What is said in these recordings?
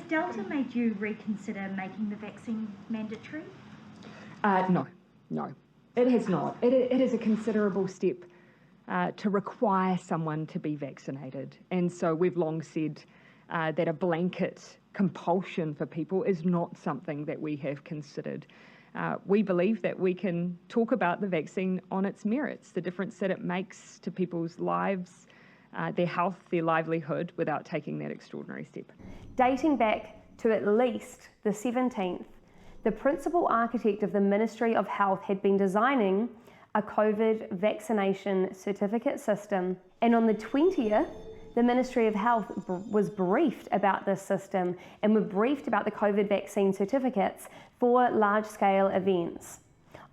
Has Delta made you reconsider making the vaccine mandatory? No. It has not. It is a considerable step to require someone to be vaccinated. And so we've long said that a blanket compulsion for people is not something that we have considered. We believe that we can talk about the vaccine on its merits, the difference that it makes to people's lives, their health, their livelihood, without taking that extraordinary step. Dating back to at least the 17th, the principal architect of the Ministry of Health had been designing a COVID vaccination certificate system. And on the 20th, the Ministry of Health was briefed about this system and were briefed about the COVID vaccine certificates for large-scale events.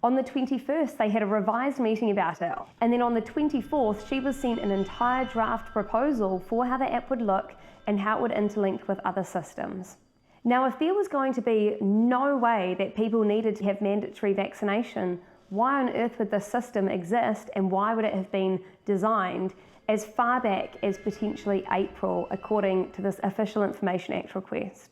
On the 21st, they had a revised meeting about it. And then on the 24th, she was sent an entire draft proposal for how the app would look and how it would interlink with other systems. Now, if there was going to be no way that people needed to have mandatory vaccination, why on earth would this system exist, and why would it have been designed as far back as potentially April, according to this Official Information Act request?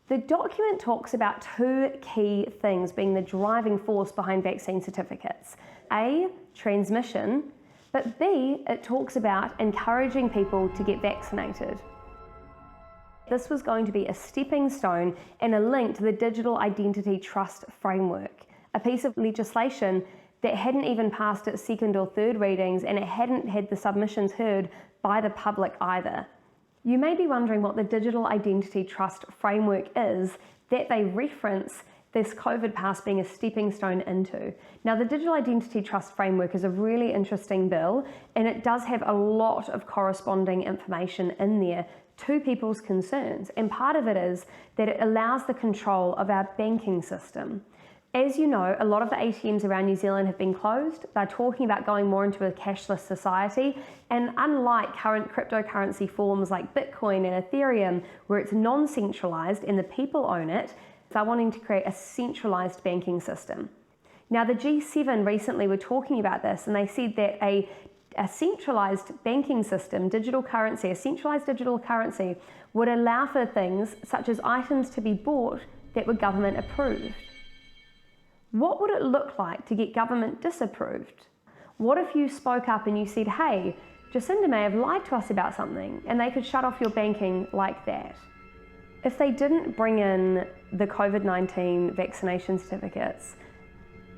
The document talks about two key things being the driving force behind vaccine certificates. A, transmission, but B, it talks about encouraging people to get vaccinated. This was going to be a stepping stone and a link to the Digital Identity Trust Framework, a piece of legislation that hadn't even passed its second or third readings, and it hadn't had the submissions heard by the public either. You may be wondering what the Digital Identity Trust Framework is that they reference this COVID pass being a stepping stone into. Now, the Digital Identity Trust Framework is a really interesting bill, and it does have a lot of corresponding information in there to people's concerns, and part of it is that it allows the control of our banking system. As you know, a lot of the ATMs around New Zealand have been closed. They're talking about going more into a cashless society, and unlike current cryptocurrency forms like Bitcoin and Ethereum, where it's non-centralized and the people own it, they're wanting to create a centralized banking system. Now, the G7 recently were talking about this, and they said that a centralized banking system, digital currency, a centralized digital currency would allow for things such as items to be bought that were government approved. What would it look like to get government disapproved? What if you spoke up and you said, hey, Jacinda may have lied to us about something, and they could shut off your banking like that? If they didn't bring in the COVID-19 vaccination certificates,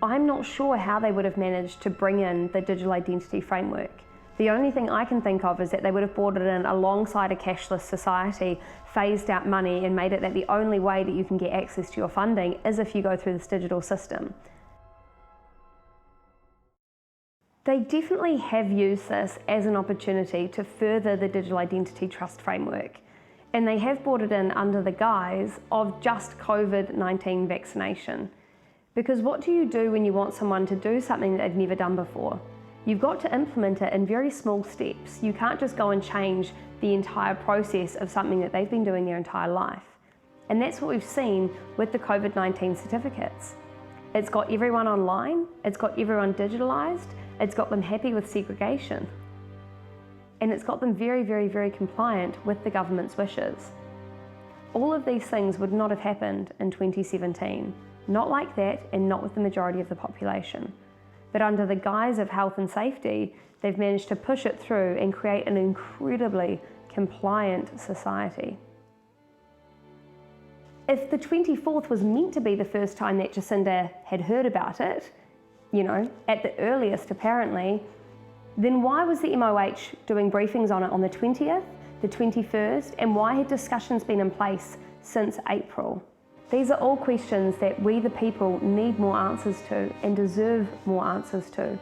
I'm not sure how they would have managed to bring in the digital identity framework. The only thing I can think of is that they would have brought it in alongside a cashless society, phased out money, and made it that the only way that you can get access to your funding is if you go through this digital system. They definitely have used this as an opportunity to further the Digital Identity Trust Framework, and they have brought it in under the guise of just COVID-19 vaccination. Because what do you do when you want someone to do something that they've never done before? You've got to implement it in very small steps. You can't just go and change the entire process of something that they've been doing their entire life. And that's what we've seen with the COVID-19 certificates. It's got everyone online, it's got everyone digitalized, it's got them happy with segregation. And it's got them very, very, very compliant with the government's wishes. All of these things would not have happened in 2017. Not like that, and not with the majority of the population. But under the guise of health and safety, they've managed to push it through and create an incredibly compliant society. If the 24th was meant to be the first time that Jacinda had heard about it, at the earliest apparently, then why was the MOH doing briefings on it on the 20th, the 21st, and why had discussions been in place since April? These are all questions that we, the people, need more answers to and deserve more answers to.